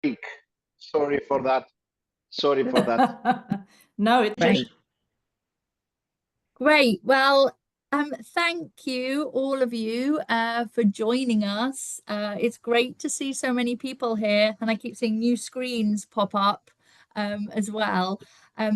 break. Sorry for that. Sorry for that. No, it's great. Great. Well, thank you, all of you, for joining us. It's great to see so many people here, and I keep seeing new screens pop up as well.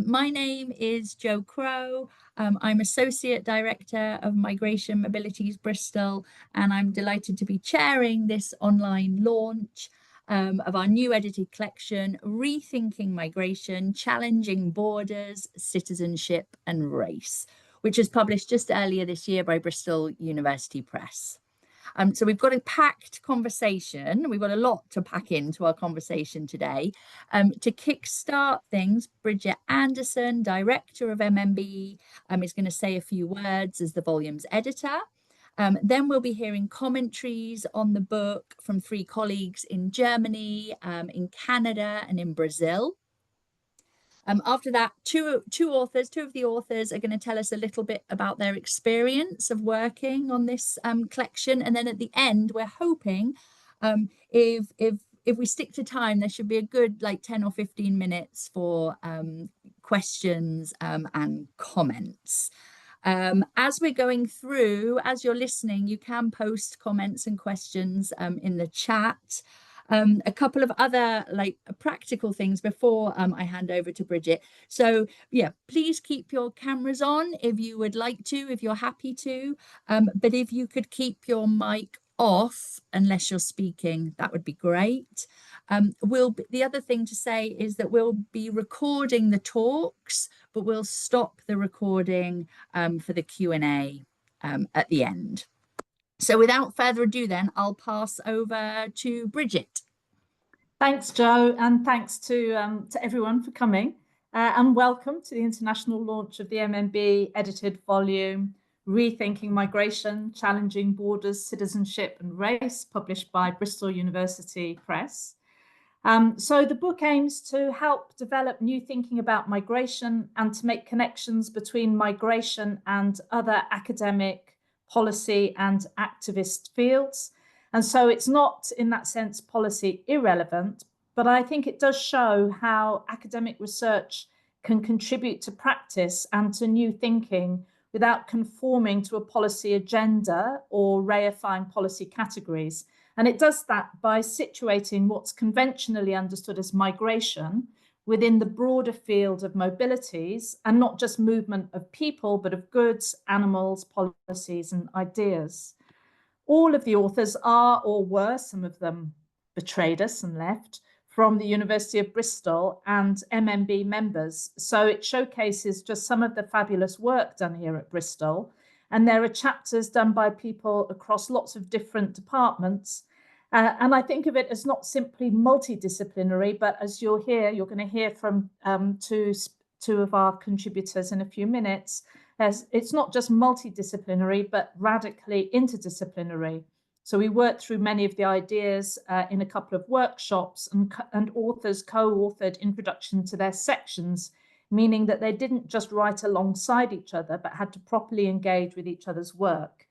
My name is Jo Crow. I'm Associate Director of Migration Mobilities Bristol, and I'm delighted to be chairing this online launch of our new edited collection, Rethinking Migration, Challenging Borders, Citizenship and Race, which was published just earlier this year by Bristol University Press. So we've got a packed conversation. We've got a lot to pack into our conversation today. To kickstart things, Bridget Anderson, Director of MMB, is going to say a few words as the volume's editor. Then we'll be hearing commentaries on the book from 3 colleagues in Germany, in Canada and in Brazil. After that, two of the authors are going to tell us a little bit about their experience of working on this collection. And then at the end, we're hoping if we stick to time, there should be a good 10 or 15 minutes for questions and comments. As we're going through, as you're listening, you can post comments and questions in the chat. A couple of other practical things before I hand over to Bridget. So yeah, please keep your cameras on if you would like to, if you're happy to, but if you could keep your mic off unless you're speaking, that would be great. The other thing to say is that we'll be recording the talks, but we'll stop the recording for the Q&A at the end. So without further ado then, I'll pass over to Bridget. Thanks, Jo, and thanks to everyone for coming. And welcome to the international launch of the MMB edited volume, Rethinking Migration, Challenging Borders, Citizenship and Race, published by Bristol University Press. So the book aims to help develop new thinking about migration and to make connections between migration and other academic, policy and activist fields. And so it's not, in that sense, policy irrelevant, but I think it does show how academic research can contribute to practice and to new thinking without conforming to a policy agenda or reifying policy categories. And it does that by situating what's conventionally understood as migration within the broader field of mobilities, and not just movement of people, but of goods, animals, policies, and ideas. All of the authors are or were, some of them betrayed us and left, from the University of Bristol and MMB members. So it showcases just some of the fabulous work done here at Bristol. And there are chapters done by people across lots of different departments. And I think of it as not simply multidisciplinary, but as you'll hear, you're going to hear from two of our contributors in a few minutes, as it's not just multidisciplinary, but radically interdisciplinary. So we worked through many of the ideas in a couple of workshops, and authors co-authored introduction to their sections, meaning that they didn't just write alongside each other, but had to properly engage with each other's work.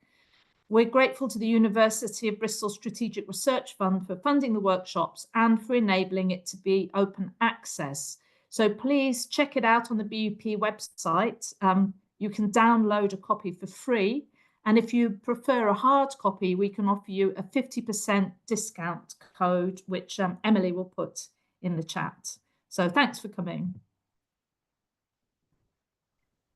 We're grateful to the University of Bristol Strategic Research Fund for funding the workshops and for enabling it to be open access. So please check it out on the BUP website. You can download a copy for free. And if you prefer a hard copy, we can offer you a 50% discount code, which Emily will put in the chat. So thanks for coming.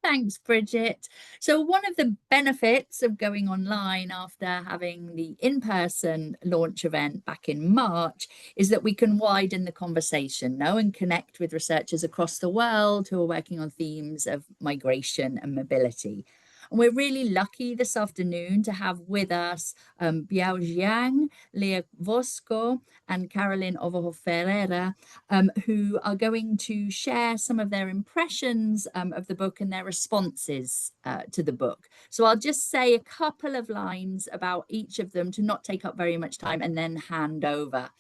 Thanks, Bridget. So one of the benefits of going online after having the in-person launch event back in March is that we can widen the conversation, and connect with researchers across the world who are working on themes of migration and mobility. And we're really lucky this afternoon to have with us Biao Xiang, Leah Vosko, and Carolin Overhoff Ferreira, who are going to share some of their impressions of the book and their responses to the book. So I'll just say a couple of lines about each of them to not take up very much time, and then hand over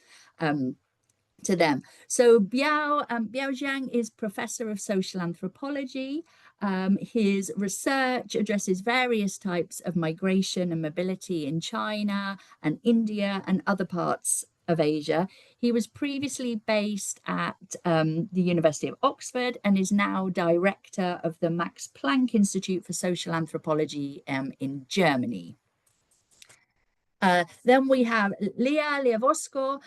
to them. So Biao Xiang is Professor of Social Anthropology. His research addresses various types of migration and mobility in China and India and other parts of Asia. He was previously based at the University of Oxford and is now director of the Max Planck Institute for Social Anthropology in Germany. Then we have Leah Vosko,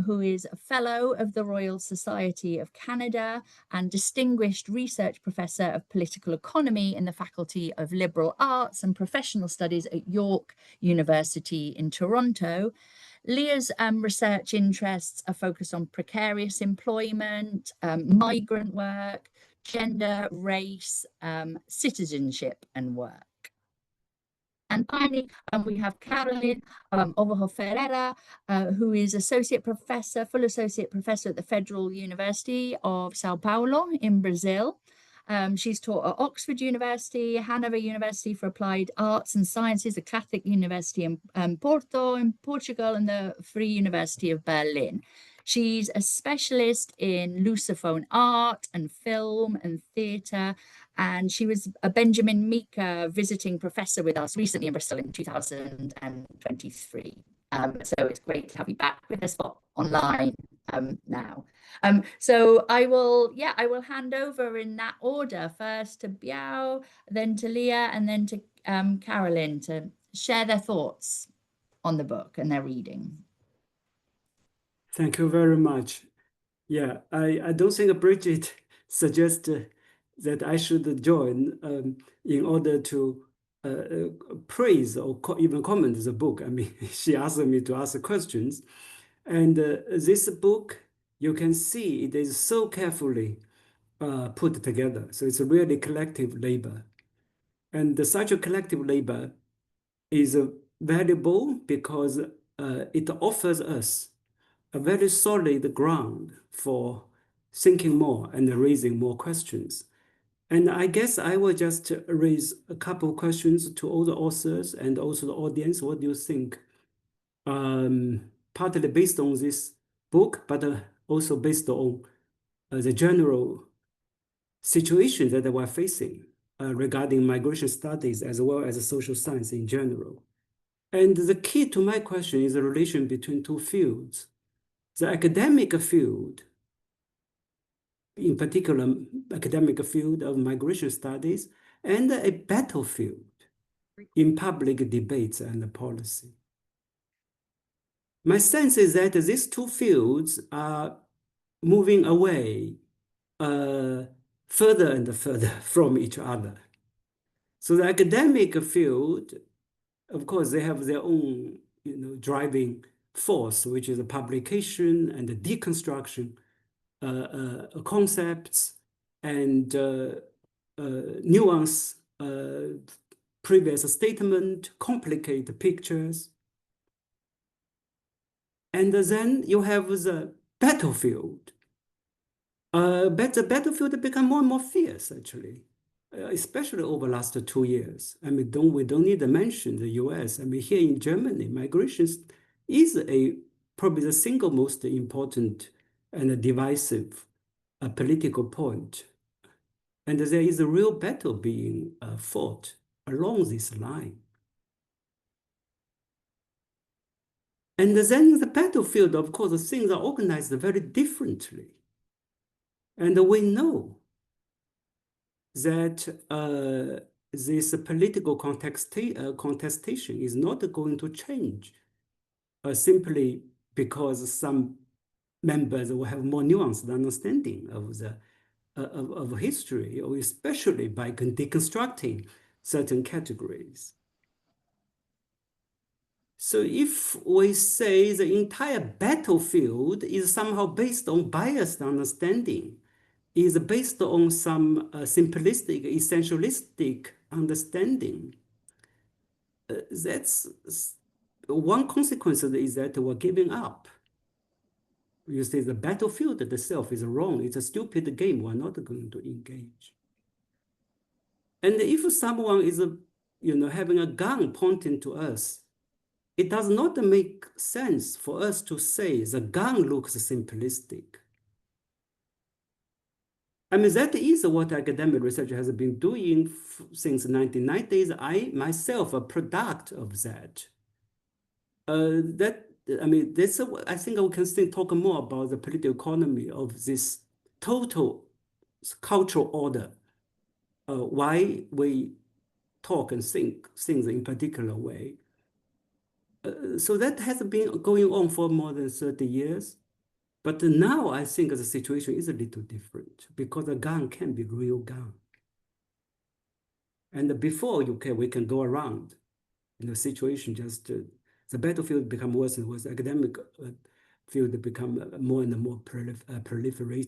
who is a fellow of the Royal Society of Canada and distinguished research professor of political economy in the Faculty of Liberal Arts and Professional Studies at York University in Toronto. Leah's research interests are focused on precarious employment, migrant work, gender, race, citizenship and work. And finally, we have Carolin Overhoff Ferreira, who is full associate professor at the Federal University of Sao Paulo in Brazil. She's taught at Oxford University, Hanover University for Applied Arts and Sciences, the Catholic University in Porto in Portugal, and the Free University of Berlin. She's a specialist in Lusophone art and film and theatre, and she was a Benjamin Meeker visiting professor with us recently in Bristol in 2023. So it's great to have you back with us online now. So I will hand over in that order, first to Biao, then to Leah, and then to Carolin to share their thoughts on the book and their reading. Thank you very much. Yeah, I don't think Bridget suggested that I should join in order to praise or even comment the book. I mean, she asked me to ask questions. And this book, you can see it is so carefully put together. So it's a really collective labor. And such a collective labor is valuable because it offers us a very solid ground for thinking more and raising more questions. And I guess I will just raise a couple of questions to all the authors and also the audience. What do you think? Partly based on this book, but also based on the general situation that we're facing regarding migration studies as well as social science in general. And the key to my question is the relation between two fields. The academic field, in particular, academic field of migration studies, and a battlefield in public debates and policy. My sense is that these two fields are moving away further and further from each other. So the academic field, of course, they have their own driving force, which is the publication and the deconstruction concepts and nuance previous statement, complicate pictures. And then you have the battlefield. But the battlefield become more and more fierce, actually, especially over the last 2 years. I mean, we don't need to mention the US. I mean, here in Germany, migration is probably the single most important and divisive political point. And there is a real battle being fought along this line. And then the battlefield, of course, things are organized very differently. And we know that this political contestation is not going to change simply because some members will have more nuanced understanding of history, or especially by deconstructing certain categories. So if we say the entire battlefield is somehow based on biased understanding, is based on some simplistic, essentialistic understanding, that's one consequence of it is that we're giving up. You say the battlefield itself is wrong. It's a stupid game. We're not going to engage. And if someone is, having a gun pointing to us, it does not make sense for us to say the gun looks simplistic. I mean, that is what academic research has been doing since the 1990s. I myself a product of that. That I mean, I think we can still talk more about the political economy of this total cultural order, why we talk and think things in particular way. So that has been going on for more than 30 years. But now I think the situation is a little different because a gun can be real gun. And before we can go around, the situation just, the battlefield become worse and worse, academic field become more and more proliferated.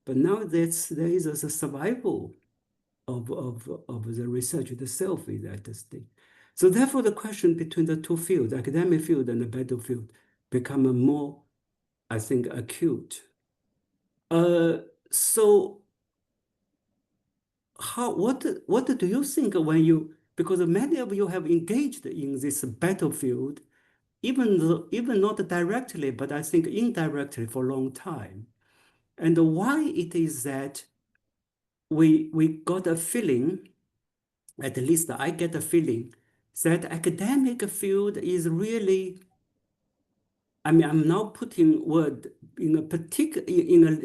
But now there is a survival of the research itself is at stake. So therefore the question between the two fields, academic field and the battlefield, become more, I think, acute. So what do you think when you, because many of you have engaged in this battlefield, even not directly, but I think indirectly for a long time. And why it is that we got a feeling, at least I get a feeling, that academic field is really, I mean, I'm now putting word in a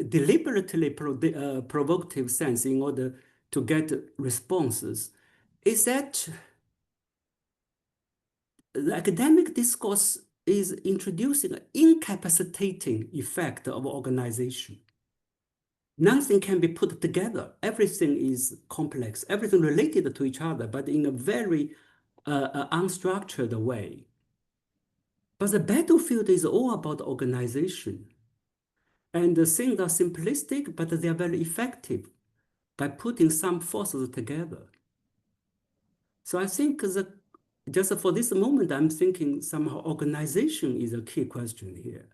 deliberately provocative sense in order to get responses, is that the academic discourse is introducing an incapacitating effect of organization. Nothing can be put together. Everything is complex, everything related to each other, but in a very unstructured way. But the battlefield is all about organization. And the things are simplistic, but they are very effective by putting some forces together. So I think that just for this moment, I'm thinking somehow organization is a key question here.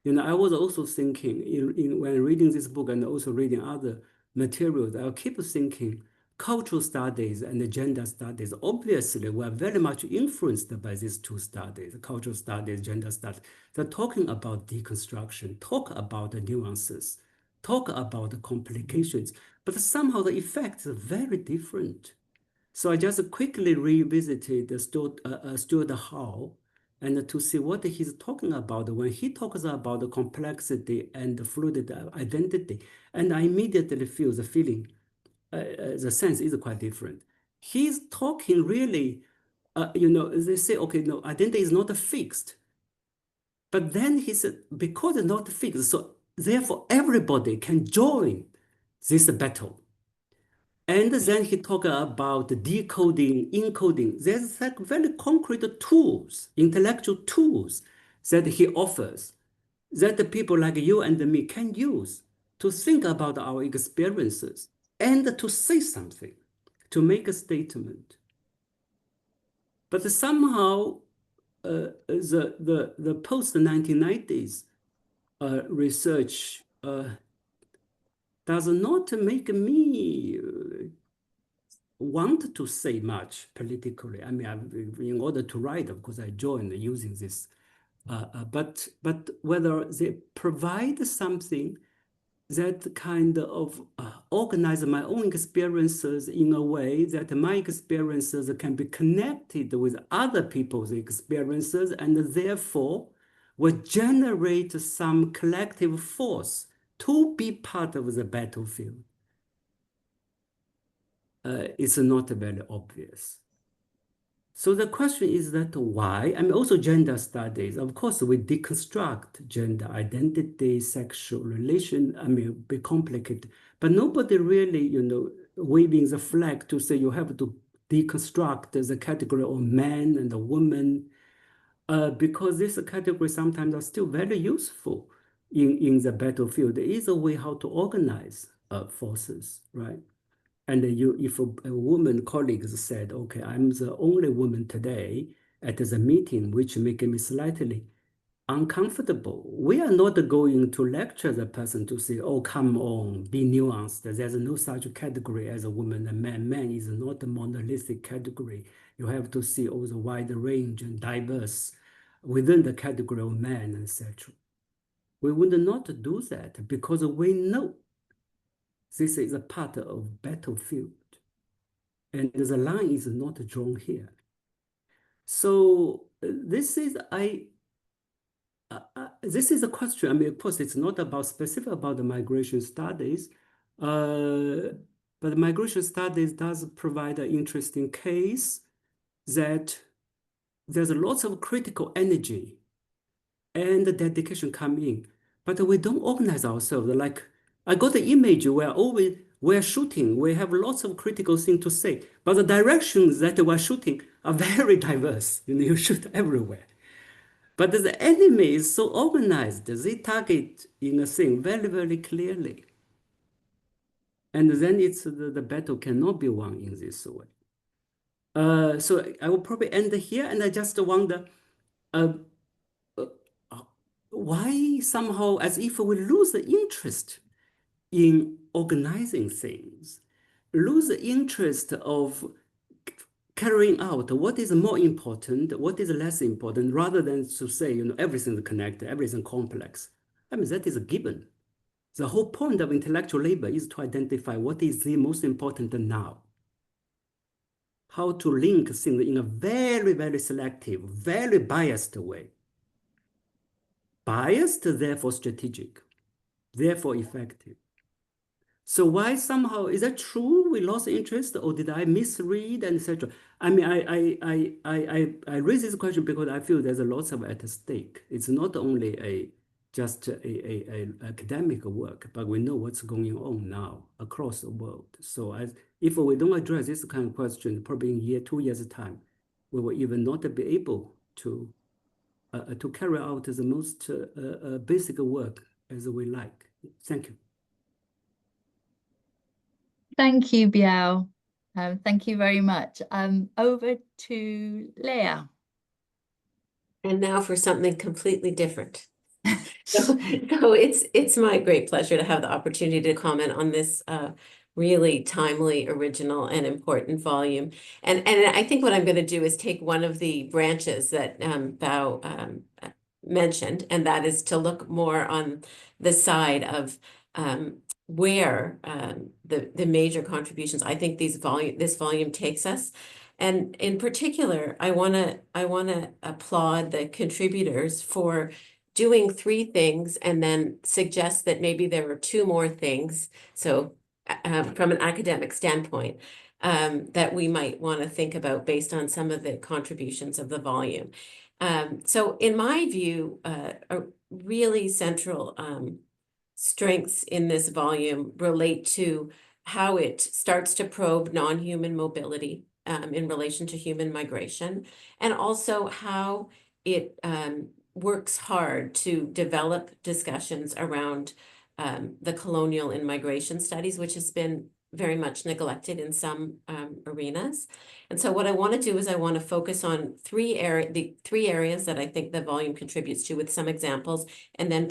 I was also thinking when reading this book and also reading other materials, I keep thinking cultural studies and gender studies, obviously, were very much influenced by these two studies, cultural studies, gender studies. They're talking about deconstruction, talk about the nuances, talk about the complications, but somehow the effects are very different. So I just quickly revisited Stuart Hall and to see what he's talking about when he talks about the complexity and the fluid identity. And I immediately feel the feeling, the sense is quite different. He's talking really, they say, okay, no, identity is not fixed. But then he said, because it's not fixed, so therefore everybody can join this battle. And then he talked about decoding, encoding. There's like very concrete tools, intellectual tools that he offers that the people like you and me can use to think about our experiences and to say something, to make a statement. But somehow the post-1990s research does not make me want to say much politically. I mean, in order to write, of course, I joined using this. But whether they provide something that kind of organize my own experiences in a way that my experiences can be connected with other people's experiences and therefore will generate some collective force to be part of the battlefield. It's not very obvious. So the question is that why? I mean, also gender studies. Of course, we deconstruct gender identity, sexual relation. I mean, be complicated. But nobody really, waving the flag to say you have to deconstruct the category of man and the woman, because this category sometimes are still very useful in the battlefield. It is a way how to organize forces, right? And if a woman colleagues said, okay, I'm the only woman today at the meeting, which makes me slightly uncomfortable, we are not going to lecture the person to say, oh, come on, be nuanced. There's no such category as a woman and man. Man is not a monolithic category. You have to see all the wide range and diverse within the category of man, etc. We would not do that because we know this is a part of battlefield. And the line is not drawn here. So this is, this is a question. I mean, of course, it's not about specific about the migration studies, but migration studies does provide an interesting case that there's lots of critical energy and dedication come in, but we don't organize ourselves. Like I got the image we're shooting, we have lots of critical things to say, but the directions that we're shooting are very diverse. You shoot everywhere. But the enemy is so organized, they target in a thing very, very clearly. And then the battle cannot be won in this way. So I will probably end here, and I just wonder why somehow, as if we lose the interest in organizing things, lose the interest of carrying out what is more important, what is less important, rather than to say, everything's connected, everything complex. I mean, that is a given. The whole point of intellectual labor is to identify what is the most important now. How to link things in a very, very selective, very biased way. Biased, therefore strategic, therefore effective. So why somehow, is that true? We lost interest, or did I misread, and etc.? I mean, I raise this question because I feel there's a lot of at stake. It's not only just a academic work, but we know what's going on now across the world. So if we don't address this kind of question, probably in 2 years' time, we will even not be able to carry out the most basic work as we like. Thank you. Thank you, Biao. Thank you very much. Over to Leah. And now for something completely different. So it's my great pleasure to have the opportunity to comment on this really timely, original, and important volume. And I think what I'm going to do is take one of the branches that Biao mentioned, and that is to look more on the side of where the major contributions I think this volume takes us. And in particular, I want to applaud the contributors for doing 3 things and then suggest that maybe there are 2 more things. So from an academic standpoint, that we might want to think about based on some of the contributions of the volume. So in my view, a really central strengths in this volume relate to how it starts to probe non-human mobility in relation to human migration, and also how it works hard to develop discussions around the colonial and migration studies, which has been very much neglected in some arenas. And so what I want to do is I want to focus on the three areas that I think the volume contributes to with some examples, and then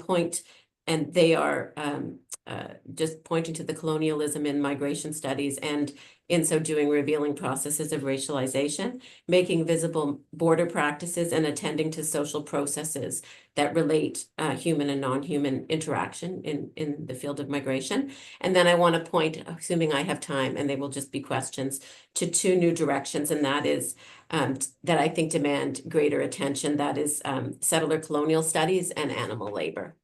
and they are just pointing to the colonialism in migration studies, and in so doing revealing processes of racialization, making visible border practices, and attending to social processes that relate human and non-human interaction in the field of migration. And then I want to point, assuming I have time, and they will just be questions, to 2 new directions, and that is that I think demand greater attention, that is settler colonial studies and animal labor.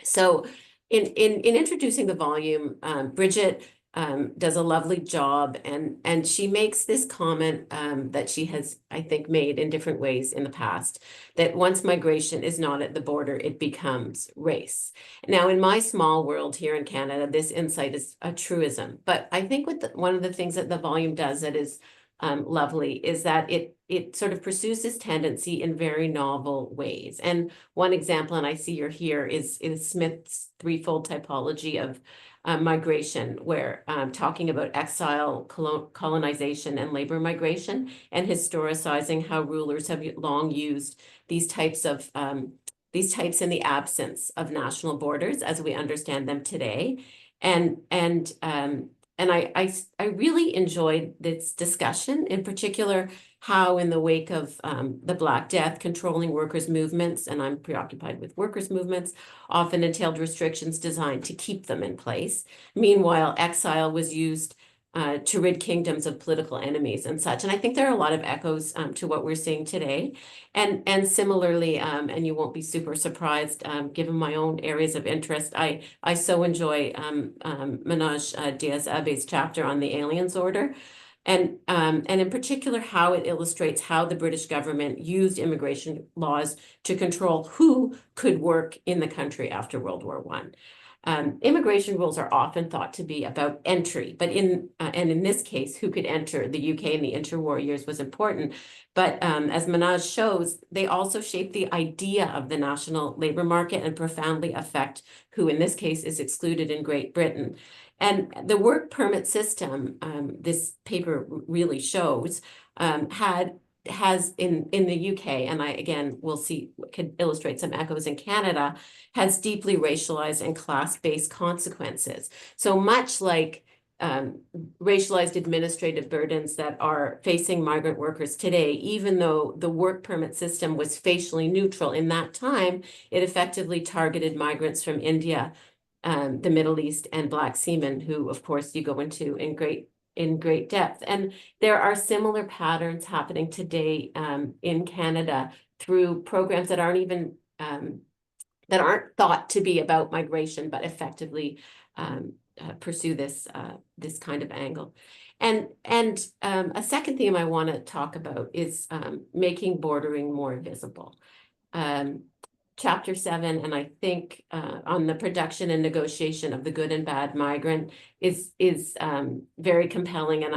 So in introducing the volume, Bridget does a lovely job, and she makes this comment that she has, I think, made in different ways in the past, that once migration is not at the border, it becomes race. Now, in my small world here in Canada, this insight is a truism, but I think one of the things that the volume does that is lovely is that it sort of pursues this tendency in very novel ways. And one example, and I see you're here, is Smith's threefold typology of migration, where talking about exile, colonization, and labor migration, and historicizing how rulers have long used these types in the absence of national borders as we understand them today. And I really enjoyed this discussion, in particular, how in the wake of the Black Death, controlling workers' movements, and I'm preoccupied with workers' movements, often entailed restrictions designed to keep them in place. Meanwhile, exile was used to rid kingdoms of political enemies and such. And I think there are a lot of echoes to what we're seeing today. And similarly, and you won't be super surprised, given my own areas of interest, I so enjoy Manoj Diaz-Abe's chapter on the Aliens Order. And in particular, how it illustrates how the British government used immigration laws to control who could work in the country after World War I. Immigration rules are often thought to be about entry, but in this case, who could enter the UK in the interwar years was important. But as Manoj shows, they also shape the idea of the national labor market and profoundly affect who, in this case, is excluded in Great Britain. And the work permit system, this paper really shows, has in the UK, and I again will see could illustrate some echoes in Canada, has deeply racialized and class-based consequences. So much like racialized administrative burdens that are facing migrant workers today, even though the work permit system was facially neutral in that time, it effectively targeted migrants from India, the Middle East, and Black seamen, who, of course, you go into in great depth. And there are similar patterns happening today in Canada through programs that aren't even that aren't thought to be about migration, but effectively pursue this kind of angle. And a second theme I want to talk about is making bordering more visible. Chapter 7, and I think on the production and negotiation of the good and bad migrant is very compelling, and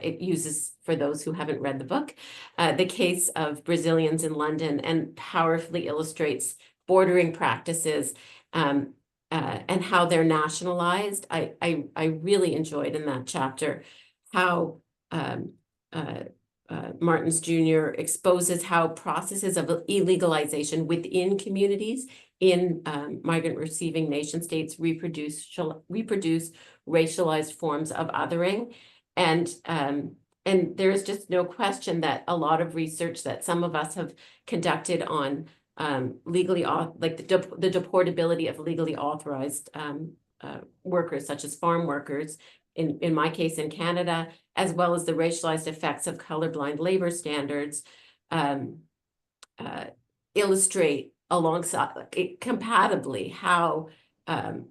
it uses, for those who haven't read the book, the case of Brazilians in London, and powerfully illustrates bordering practices and how they're nationalized. I really enjoyed in that chapter how Martins Jr. exposes how processes of illegalization within communities in migrant receiving nation states reproduce racialized forms of othering. And there is just no question that a lot of research that some of us have conducted on legally, like the deportability of legally authorized workers, such as farm workers, in my case in Canada, as well as the racialized effects of colorblind labor standards, illustrate alongside compatibly how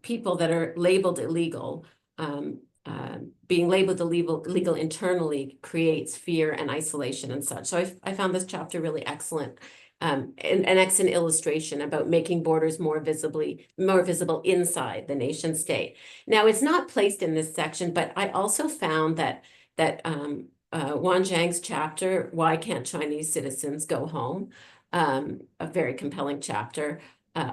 people that are labeled illegal, being labeled illegal internally creates fear and isolation and such. So I found this chapter really excellent. An excellent illustration about making borders more visible inside the nation state. Now, it's not placed in this section, but I also found that Wan Zhang's chapter, "Why Can't Chinese Citizens Go Home?" A very compelling chapter,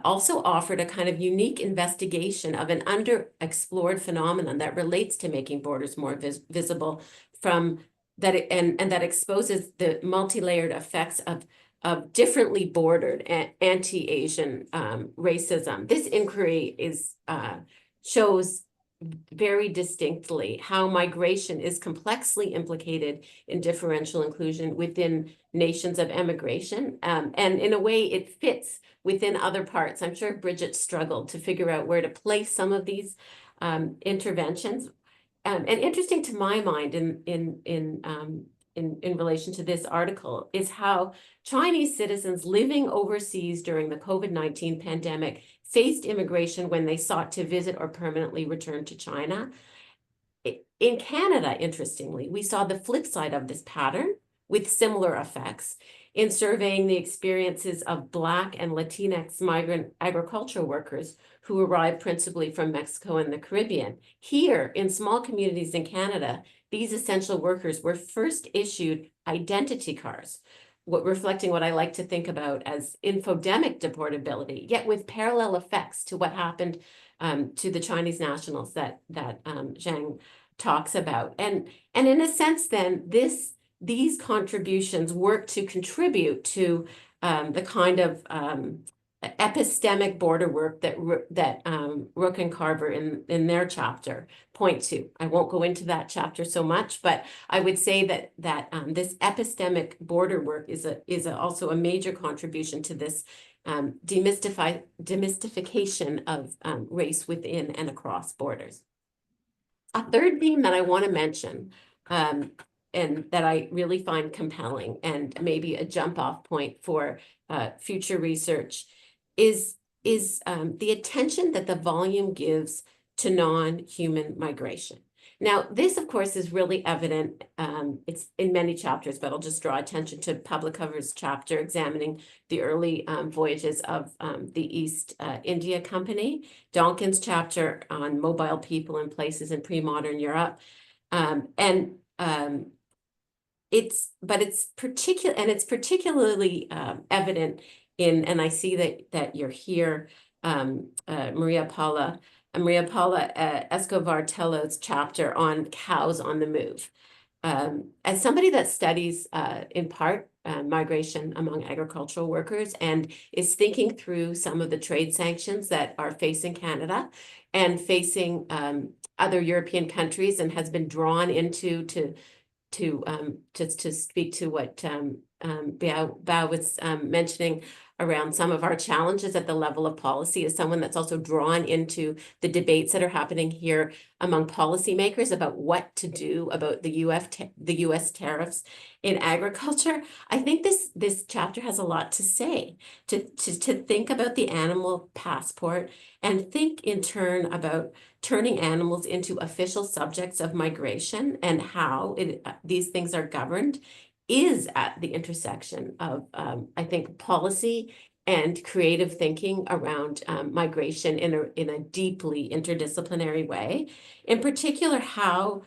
also offered a kind of unique investigation of an underexplored phenomenon that relates to making borders more visible and that exposes the multi-layered effects of differently bordered anti-Asian racism. This inquiry shows very distinctly how migration is complexly implicated in differential inclusion within nations of emigration. And in a way, it fits within other parts. I'm sure Bridget struggled to figure out where to place some of these interventions. And interesting to my mind in relation to this article is how Chinese citizens living overseas during the COVID-19 pandemic faced immigration when they sought to visit or permanently return to China. In Canada, interestingly, we saw the flip side of this pattern with similar effects in surveying the experiences of Black and Latinx migrant agricultural workers who arrived principally from Mexico and the Caribbean. Here, in small communities in Canada, these essential workers were first issued identity cards, reflecting what I like to think about as infodemic deportability, yet with parallel effects to what happened to the Chinese nationals that Xiang talks about. And in a sense, then, these contributions work to contribute to the kind of epistemic border work that Rook and Carver in their chapter point to. I won't go into that chapter so much, but I would say that this epistemic border work is also a major contribution to this demystification of race within and across borders. A third theme that I want to mention, and that I really find compelling and maybe a jump off point for future research is the attention that the volume gives to non-human migration. Now, this, of course, is really evident. It's in many chapters, but I'll just draw attention to Publicover's chapter examining the early voyages of the East India Company, Donkin's chapter on mobile people and places in pre-modern Europe, it's particularly evident in, and I see that you're here, Maria Paula Escobar Tello's chapter on cows on the move. As somebody that studies in part migration among agricultural workers and is thinking through some of the trade sanctions that are facing Canada and facing other European countries, and has been drawn into to speak to what Biao was mentioning around some of our challenges at the level of policy, as someone that's also drawn into the debates that are happening here among policymakers about what to do about the US tariffs in agriculture. I think this chapter has a lot to say, to think about the animal passport and think in turn about turning animals into official subjects of migration and how these things are governed is at the intersection of, I think, policy and creative thinking around migration in a deeply interdisciplinary way. In particular, how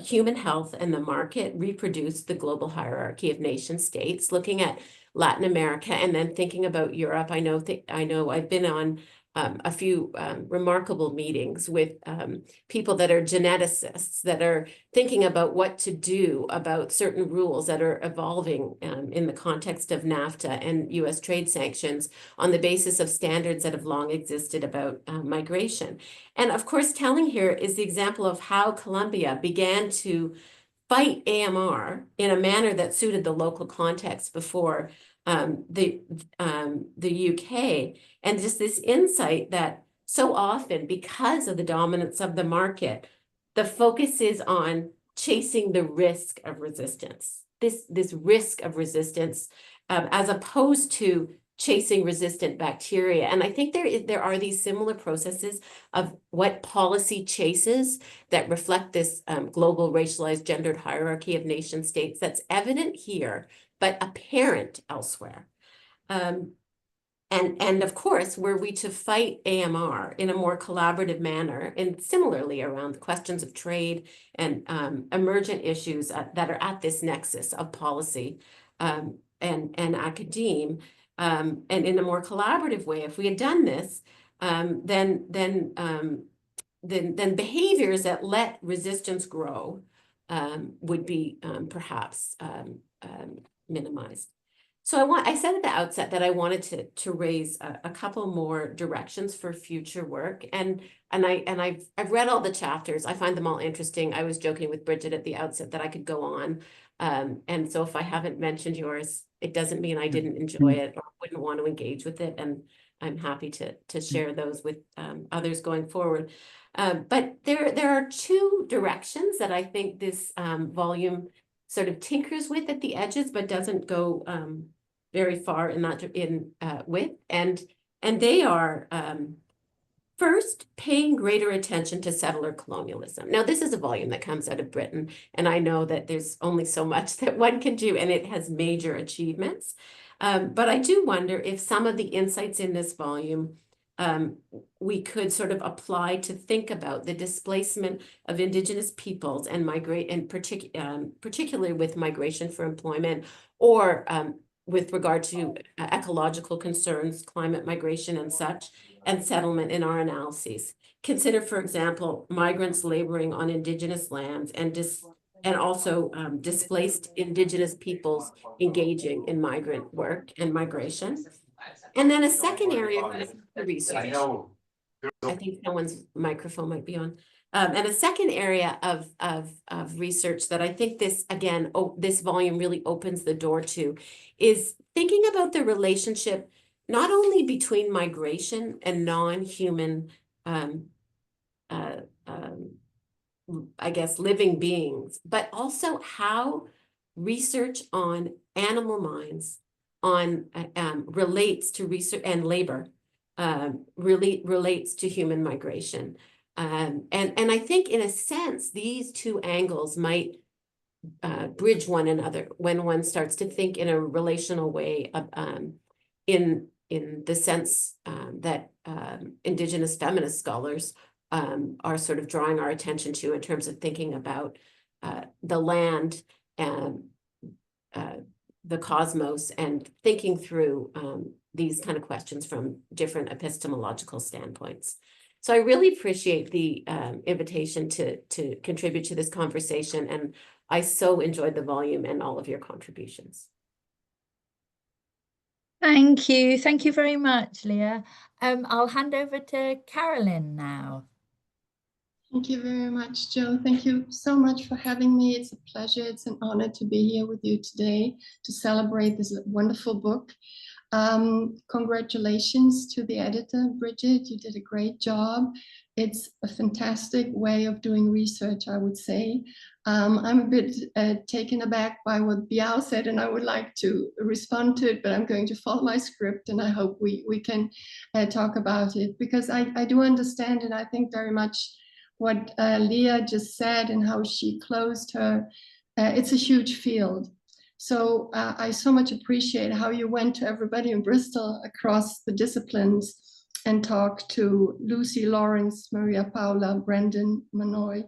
human health and the market reproduce the global hierarchy of nation states, looking at Latin America and then thinking about Europe. I know I've been on a few remarkable meetings with people that are geneticists that are thinking about what to do about certain rules that are evolving in the context of NAFTA and US trade sanctions on the basis of standards that have long existed about migration. And of course, telling here is the example of how Colombia began to fight AMR in a manner that suited the local context before the UK, and just this insight that so often, because of the dominance of the market, the focus is on chasing the risk of resistance, this risk of resistance, as opposed to chasing resistant bacteria. And I think there are these similar processes of what policy chases that reflect this global racialized gendered hierarchy of nation states that's evident here, but apparent elsewhere. And of course, were we to fight AMR in a more collaborative manner, and similarly around the questions of trade and emergent issues that are at this nexus of policy and academe, and in a more collaborative way, if we had done this, then behaviors that let resistance grow would be perhaps minimized. So I said at the outset that I wanted to raise a couple more directions for future work, and I've read all the chapters. I find them all interesting. I was joking with Bridget at the outset that I could go on, and so if I haven't mentioned yours, it doesn't mean I didn't enjoy it or wouldn't want to engage with it, and I'm happy to share those with others going forward. But there are two directions that I think this volume sort of tinkers with at the edges, but doesn't go very far in that width, and they are first, paying greater attention to settler colonialism. Now, this is a volume that comes out of Britain, and I know that there's only so much that one can do, and it has major achievements. But I do wonder if some of the insights in this volume we could sort of apply to think about the displacement of Indigenous peoples and particularly with migration for employment, or with regard to ecological concerns, climate migration and such, and settlement in our analyses. Consider, for example, migrants laboring on Indigenous lands and also displaced Indigenous peoples engaging in migrant work and migration. And then a second area for research. I think someone's microphone might be on. And a second area of research that I think this volume really opens the door to is thinking about the relationship not only between migration and non-human I guess, living beings, but also how research on animal minds relates to research and labor, really relates to human migration. And I think in a sense, these two angles might bridge one another when one starts to think in a relational way in the sense that Indigenous feminist scholars are sort of drawing our attention to in terms of thinking about the land and the cosmos and thinking through these kind of questions from different epistemological standpoints. So I really appreciate the invitation to contribute to this conversation, and I so enjoyed the volume and all of your contributions. Thank you. Thank you very much, Leah. I'll hand over to Carolin now. Thank you very much, Joe. Thank you so much for having me. It's a pleasure. It's an honor to be here with you today to celebrate this wonderful book. Congratulations to the editor, Bridget. You did a great job. It's a fantastic way of doing research, I would say. I'm a bit taken aback by what Biao said, and I would like to respond to it, but I'm going to follow my script, and I hope we can talk about it, because I do understand, and I think very much what Leah just said and how she closed her. It's a huge field. So I so much appreciate how you went to everybody in Bristol across the disciplines and talked to Lucy, Lawrence, Maria Paula, Brendan, Manoy,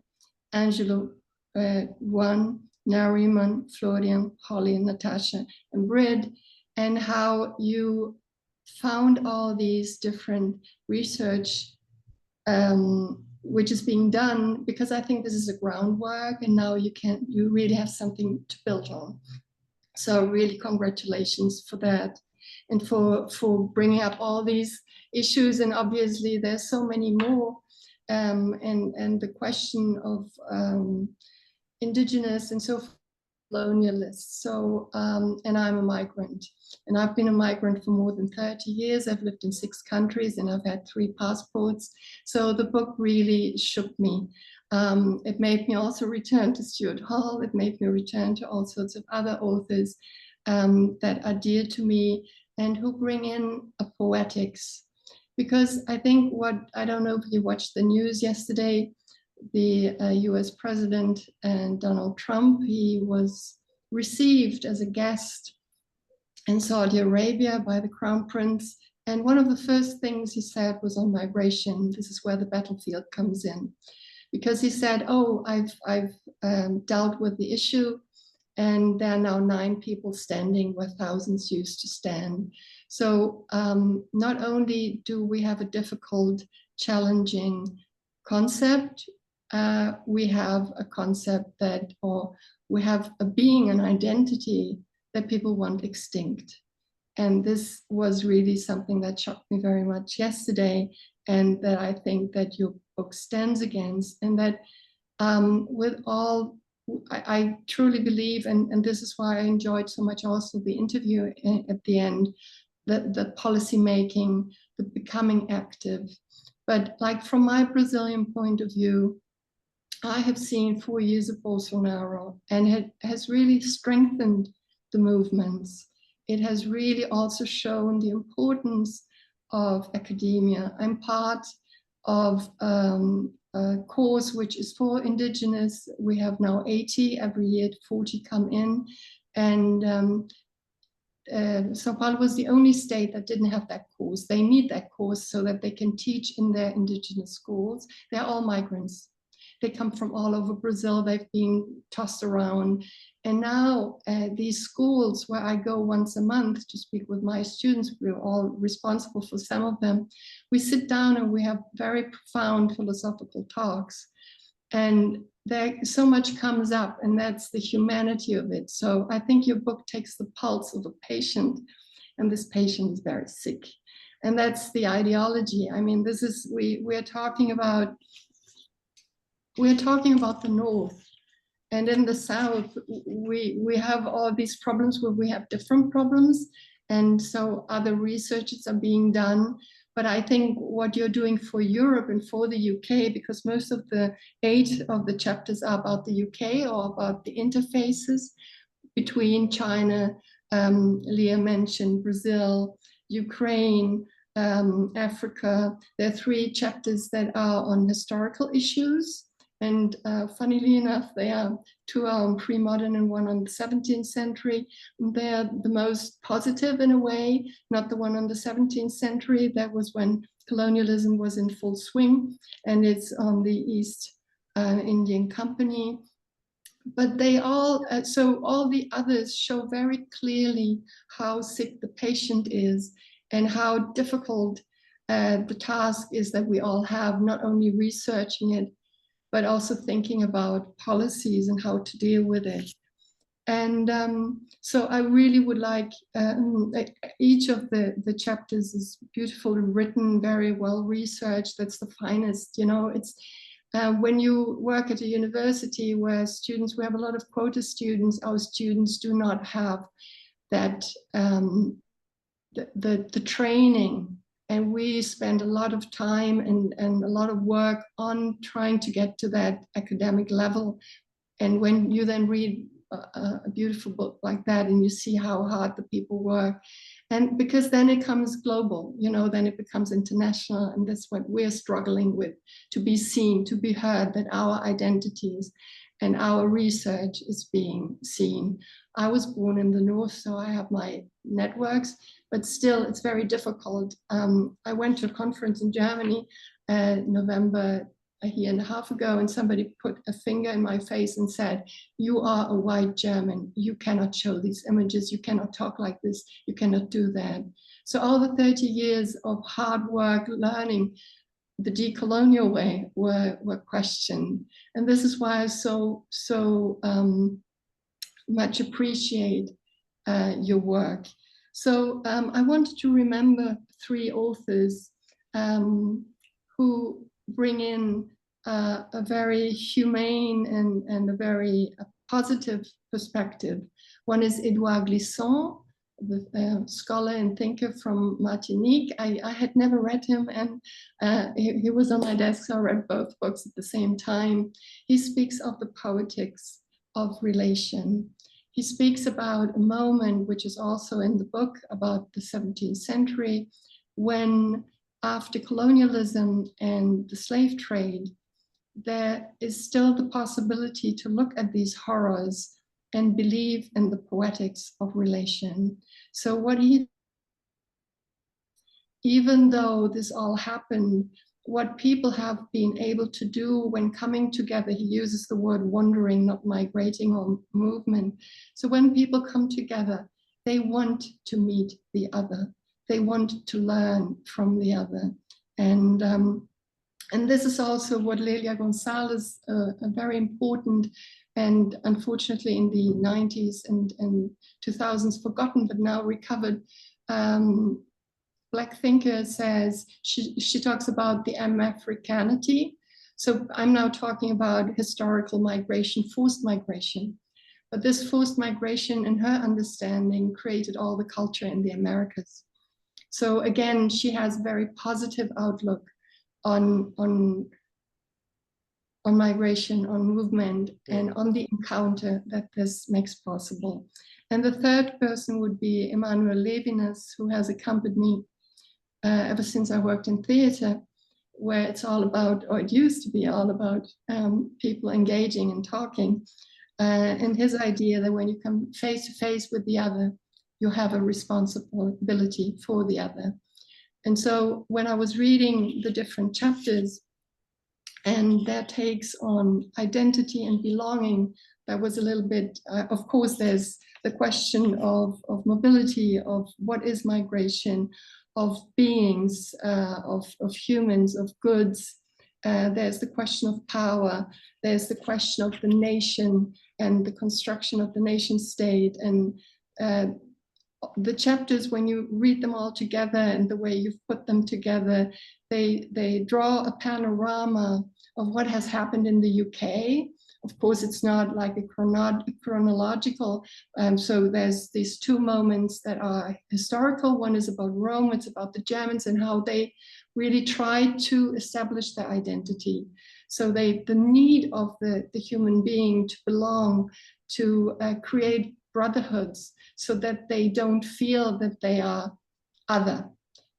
Angelo, Juan, Nariman, Florian, Holly, and Natasha, and Brid, and how you found all these different research which is being done, because I think this is a groundwork, and now you really have something to build on. So really congratulations for that, and for bringing up all these issues. And obviously there's so many more, and the question of indigenous and so colonialists. So, and I'm a migrant, and I've been a migrant for more than 30 years. I've lived in 6 countries and I've had 3 passports. So the book really shook me. It made me also return to Stuart Hall. It made me return to all sorts of other authors that are dear to me and who bring in a poetics. Because I think I don't know if you watched the news yesterday, the US President and Donald Trump, he was received as a guest in Saudi Arabia by the Crown Prince. And one of the first things he said was on migration. This is where the battlefield comes in. Because he said, oh, I've dealt with the issue, and there are now 9 people standing where thousands used to stand. So not only do we have a difficult, challenging concept, we have a concept or we have a being, an identity that people want extinct. And this was really something that shocked me very much yesterday, and that I think that your book stands against, and that with all, I truly believe, and this is why I enjoyed so much also the interview at the end, the policy making, the becoming active. But like from my Brazilian point of view, I have seen 4 years of Bolsonaro, and it has really strengthened the movements. It has really also shown the importance of academia. I'm part of a course which is for indigenous. We have now 80, every year 40 come in. And Sao Paulo was the only state that didn't have that course. They need that course so that they can teach in their indigenous schools. They're all migrants. They come from all over Brazil. They've been tossed around. And now these schools where I go once a month to speak with my students, we're all responsible for some of them. We sit down and we have very profound philosophical talks. And there so much comes up, and that's the humanity of it. So I think your book takes the pulse of a patient, and this patient is very sick. And that's the ideology. I mean, this is, we're talking about the North. And in the South, we have all these problems where we have different problems. And so other researches are being done. But I think what you're doing for Europe and for the UK, because most of the 8 of the chapters are about the UK or about the interfaces between China, Leah mentioned Brazil, Ukraine, Africa. There are 3 chapters that are on historical issues. And funnily enough, they are 2 are on pre-modern and 1 on the 17th century. They're the most positive in a way, not the one on the 17th century. That was when colonialism was in full swing, and it's on the East Indian Company. But they all, so all the others show very clearly how sick the patient is and how difficult the task is that we all have, not only researching it, but also thinking about policies and how to deal with it. And so I really would like, each of the chapters is beautifully written, very well researched. That's the finest, you know. It's when you work at a university where students, we have a lot of quota students, our students do not have that, the training. And we spend a lot of time and a lot of work on trying to get to that academic level. And when you then read a beautiful book like that and you see how hard the people work, and because then it comes global, you know, then it becomes international. And that's what we're struggling with, to be seen, to be heard, that our identities and our research is being seen. I was born in the North, so I have my networks, but still it's very difficult. I went to a conference in Germany November, a year and a half ago, and somebody put a finger in my face and said, "You are a white German, you cannot show these images, you cannot talk like this, you cannot do that." So all the 30 years of hard work learning the decolonial way were questioned. And this is why I so much appreciate your work. So I wanted to remember 3 authors who bring in a very humane and a very positive perspective. One is Edouard Glissant, the scholar and thinker from Martinique. I had never read him, and he was on my desk, so I read both books at the same time. He speaks of the poetics of relation. He speaks about a moment, which is also in the book, about the 17th century, when after colonialism and the slave trade, there is still the possibility to look at these horrors and believe in the poetics of relation. So what even though this all happened, what people have been able to do when coming together, he uses the word wandering, not migrating or movement. So when people come together, they want to meet the other. They want to learn from the other. And this is also what Lelia Gonzalez, a very important, and unfortunately in the 90s and 2000s forgotten, but now recovered, Black thinker says, she talks about the Africanity. So I'm now talking about historical migration, forced migration. But this forced migration, in her understanding, created all the culture in the Americas. So again, she has a very positive outlook on migration, on movement, and on the encounter that this makes possible. And the third person would be Emmanuel Levinas, who has accompanied me ever since I worked in theater, where it's all about, or it used to be all about people engaging and talking. And his idea that when you come face to face with the other, you have a responsibility for the other. And so when I was reading the different chapters and their takes on identity and belonging, that was a little bit, of course, there's the question of mobility, of what is migration, of beings, of humans, of goods. There's the question of power. There's the question of the nation and the construction of the nation state. And the chapters, when you read them all together and the way you've put them together, they draw a panorama of what has happened in the UK. Of course, it's not like a chronological. So there's these two moments that are historical. One is about Rome, it's about the Germans and how they really tried to establish their identity. So the need of the human being to belong, to create brotherhoods so that they don't feel that they are other,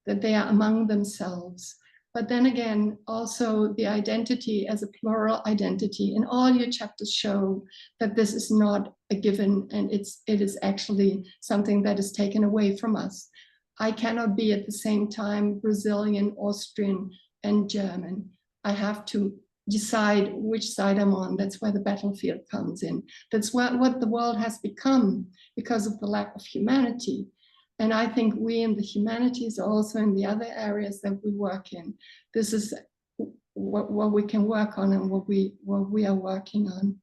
that they are among themselves. But then again, also the identity as a plural identity. And all your chapters show that this is not a given, and it is actually something that is taken away from us. I cannot be at the same time Brazilian, Austrian, and German. I have to decide which side I'm on. That's where the battlefield comes in. That's what the world has become because of the lack of humanity. And I think we in the humanities, also in the other areas that we work in, this is what we can work on and what we are working on.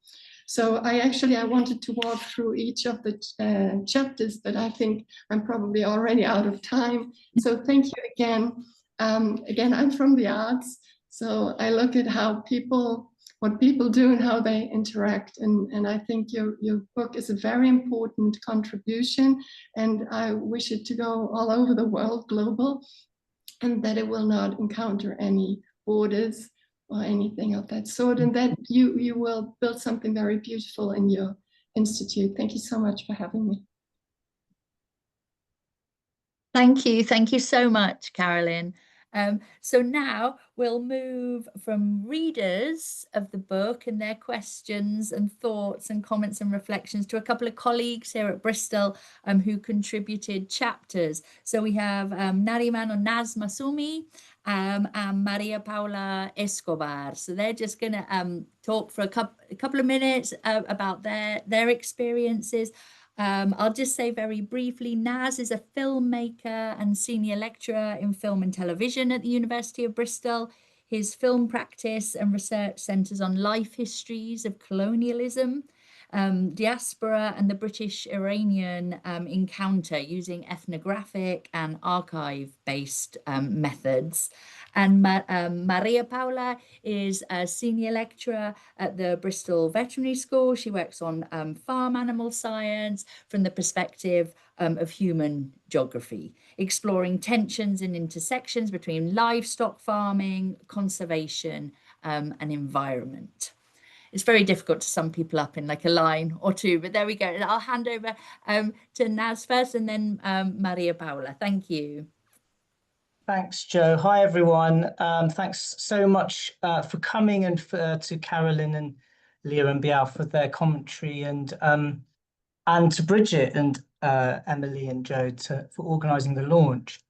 So I wanted to walk through each of the chapters, but I think I'm probably already out of time. So thank you again. Again, I'm from the arts, so I look at what people do and how they interact. And I think your book is a very important contribution, and I wish it to go all over the world, global, and that it will not encounter any borders or anything of that sort, and that you will build something very beautiful in your institute. Thank you so much for having me. Thank you so much, Carolin. So now we'll move from readers of the book and their questions and thoughts and comments and reflections to a couple of colleagues here at Bristol who contributed chapters. So we have Nariman or Naz Massoumi and Maria Paula Escobar. So they're just going to talk for a couple of minutes about their experiences. I'll just say very briefly, Naz is a filmmaker and senior lecturer in film and television at the University of Bristol. His film practice and research centres on life histories of colonialism, diaspora and the British-Iranian encounter using ethnographic and archive-based methods. And Maria Paula is a senior lecturer at the Bristol Veterinary School. She works on farm animal science from the perspective of human geography, exploring tensions and intersections between livestock farming, conservation, and environment. It's very difficult to sum people up in like a line or two, but there we go. I'll hand over to Naz first and then Maria Paula. Thank you. Thanks, Jo. Hi, everyone. Thanks so much for coming, and to Carolin and Leah and Biao for their commentary, and to Bridget and Emily and Jo for organising the launch.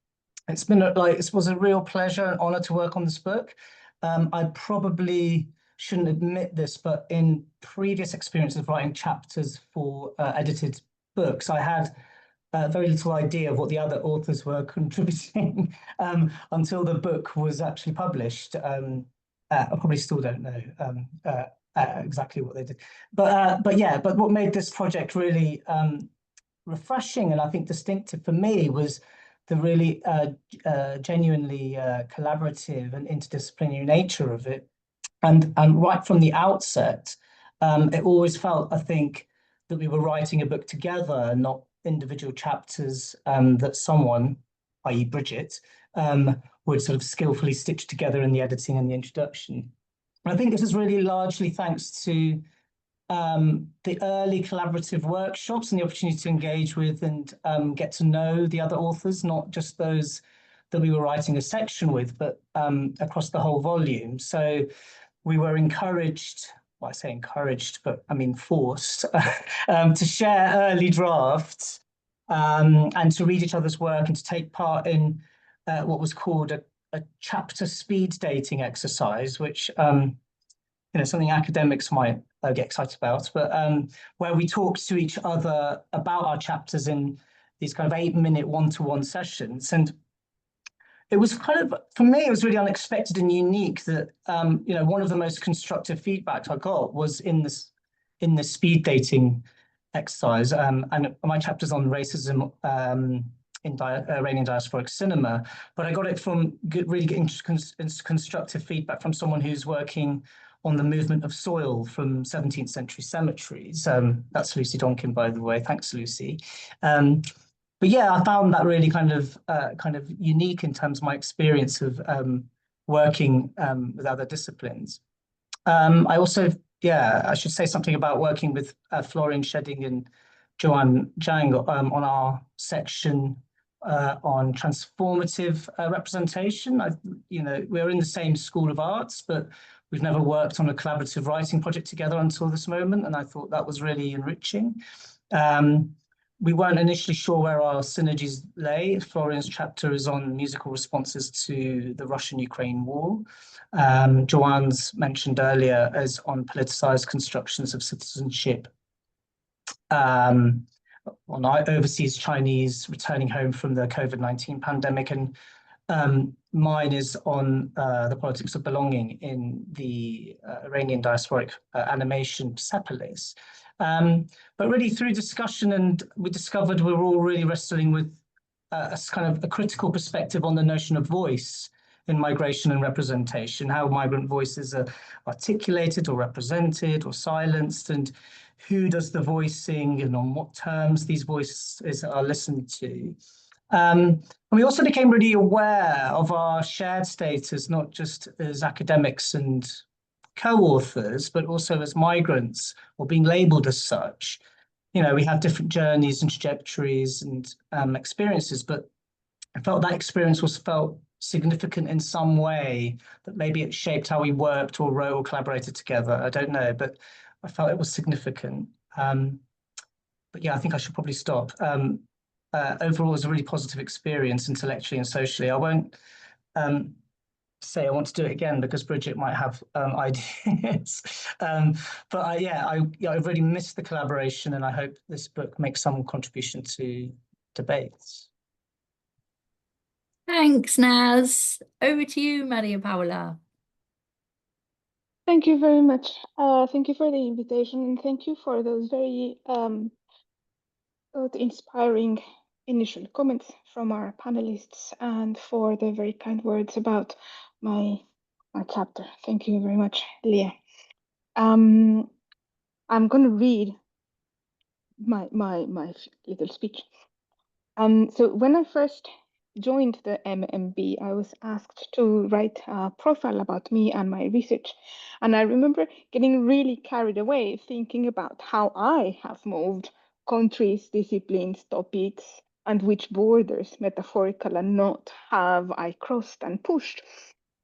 It's been it was a real pleasure and honour to work on this book. I probably shouldn't admit this, but in previous experiences of writing chapters for edited books, I had very little idea of what the other authors were contributing until the book was actually published. I probably still don't know exactly what they did, but what made this project really refreshing and I think distinctive for me was the really genuinely collaborative and interdisciplinary nature of it, and right from the outset, it always felt, I think, that we were writing a book together, not individual chapters that someone, i.e. Bridget, would sort of skillfully stitch together in the editing and the introduction. And I think this is really largely thanks to the early collaborative workshops and the opportunity to engage with and get to know the other authors, not just those that we were writing a section with, but across the whole volume. So we were encouraged, well, I say encouraged, but I mean forced to share early drafts and to read each other's work and to take part in what was called a chapter speed dating exercise, which something academics might get excited about, but where we talked to each other about our chapters in these kind of 8-minute one-to-one sessions. And it was kind of, for me, it was really unexpected and unique that, one of the most constructive feedbacks I got was in this speed dating exercise, and my chapter's on racism in Iranian diasporic cinema, but I got it from really getting constructive feedback from someone who's working on the movement of soil from 17th century cemeteries. That's Lucy Donkin, by the way. Thanks, Lucy. But yeah, I found that really kind of unique in terms of my experience of working with other disciplines. I also, I should say something about working with Florian Shedding and Joanne Xiang on our section on transformative representation. We're in the same School of Arts, but we've never worked on a collaborative writing project together until this moment, and I thought that was really enriching. We weren't initially sure where our synergies lay. Florian's chapter is on musical responses to the Russian-Ukraine war. Joanne's mentioned earlier is on politicized constructions of citizenship, on overseas Chinese returning home from the COVID-19 pandemic, and mine is on the politics of belonging in the Iranian diasporic animation Persepolis. But really through discussion, and we discovered we were all really wrestling with a kind of a critical perspective on the notion of voice in migration and representation, how migrant voices are articulated or represented or silenced, and who does the voicing and on what terms these voices are listened to. And we also became really aware of our shared status, not just as academics and co-authors, but also as migrants or being labeled as such. We have different journeys and trajectories and experiences, but I felt that experience was felt significant in some way, that maybe it shaped how we worked or wrote or collaborated together. I don't know, but I felt it was significant. But yeah, I think I should probably stop. Overall, it was a really positive experience intellectually and socially. I won't say I want to do it again because Bridget might have ideas. But I really missed the collaboration, and I hope this book makes some contribution to debates. Thanks, Naz. Over to you, Maria Paula. Thank you very much. Thank you for the invitation, and thank you for those very inspiring initial comments from our panelists, and for the very kind words about my chapter. Thank you very much, Leah. I'm going to read my little speech. So when I first joined the MMB, I was asked to write a profile about me and my research. And I remember getting really carried away thinking about how I have moved countries, disciplines, topics, and which borders, metaphorical and not, have I crossed and pushed.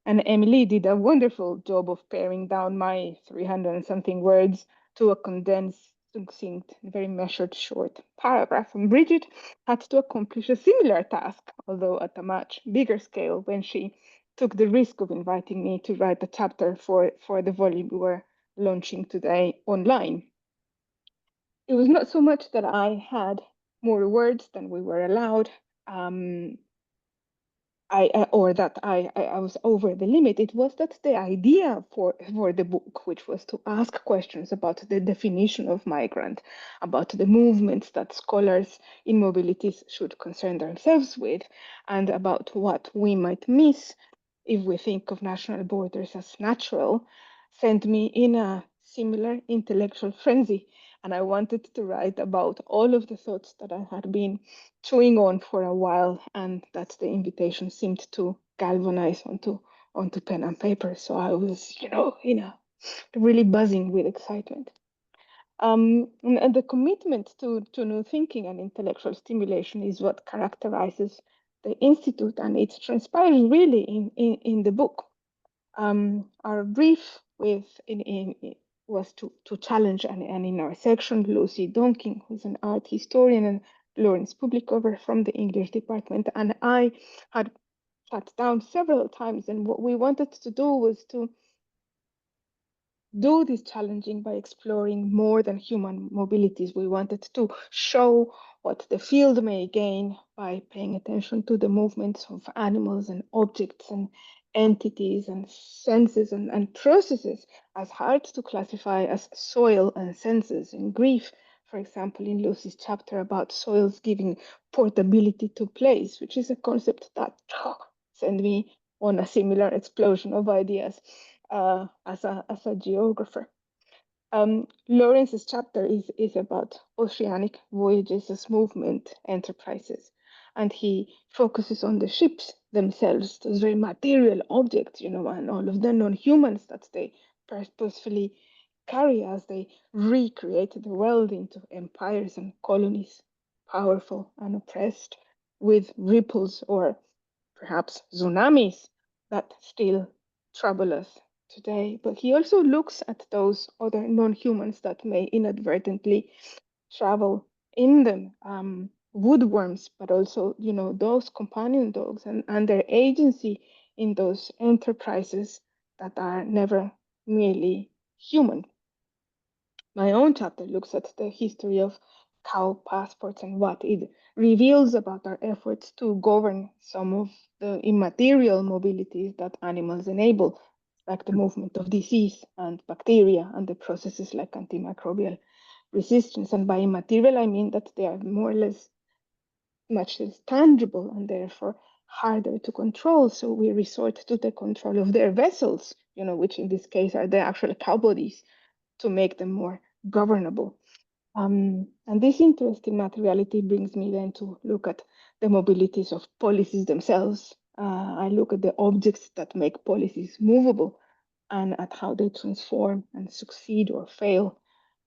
And Emily did a wonderful job of paring down my 300 and something words to a condensed, succinct, very measured short paragraph. And Bridget had to accomplish a similar task, although at a much bigger scale, when she took the risk of inviting me to write a chapter for the volume we were launching today online. It was not so much that I had more words than we were allowed, or that I was over the limit. It was that the idea for the book, which was to ask questions about the definition of migrant, about the movements that scholars in mobilities should concern themselves with, and about what we might miss if we think of national borders as natural, sent me in a similar intellectual frenzy. And I wanted to write about all of the thoughts that I had been chewing on for a while, and that the invitation seemed to galvanize onto pen and paper. So I was, really buzzing with excitement. And the commitment to new thinking and intellectual stimulation is what characterizes the Institute, and it transpires really in the book. Our brief was to challenge, and in our section, Lucy Donkin, who's an art historian, and Lawrence Publicover from the English department, and I had sat down several times, and what we wanted to do was to do this challenging by exploring more than human mobilities. We wanted to show what the field may gain by paying attention to the movements of animals and objects and entities and senses and processes as hard to classify as soil and senses, and grief for example, in Lucy's chapter about soils giving portability to place, which is a concept that sent me on a similar explosion of ideas as a geographer. Lawrence's chapter is about oceanic voyages as movement enterprises, and he focuses on the ships themselves, those very material objects, and all of the non-humans that they purposefully carry as they recreate the world into empires and colonies, powerful and oppressed, with ripples or perhaps tsunamis that still trouble us today. But he also looks at those other non-humans that may inadvertently travel in them, woodworms, but also, those companion dogs and their agency in those enterprises that are never merely human. My own chapter looks at the history of cow passports and what it reveals about our efforts to govern some of the immaterial mobilities that animals enable, like the movement of disease and bacteria and the processes like antimicrobial resistance. And by immaterial, I mean that they are more or less much less tangible and therefore harder to control. So we resort to the control of their vessels, which in this case are the actual cow bodies, to make them more governable. And this interest in materiality brings me then to look at the mobilities of policies themselves. I look at the objects that make policies movable and at how they transform and succeed or fail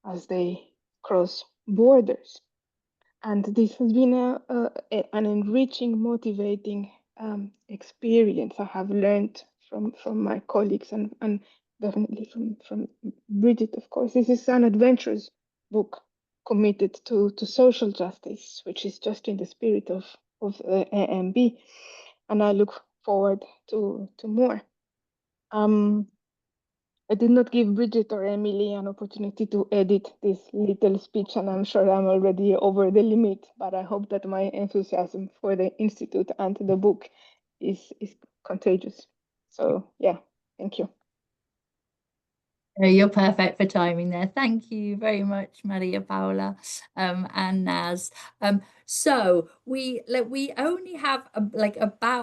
as they cross borders. And this has been an enriching, motivating experience. I have learned from my colleagues and definitely from Bridget, of course. This is an adventurous book committed to social justice, which is just in the spirit of MMB. And I look forward to more. I did not give Bridget or Emily an opportunity to edit this little speech, and I'm sure I'm already over the limit, but I hope that my enthusiasm for the Institute and the book is contagious. So yeah, thank you. You're perfect for timing there. Thank you very much, Maria Paula and Naz. So we only have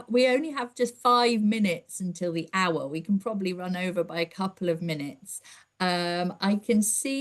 we only have just 5 minutes until the hour. We can probably run over by a couple of minutes. I can see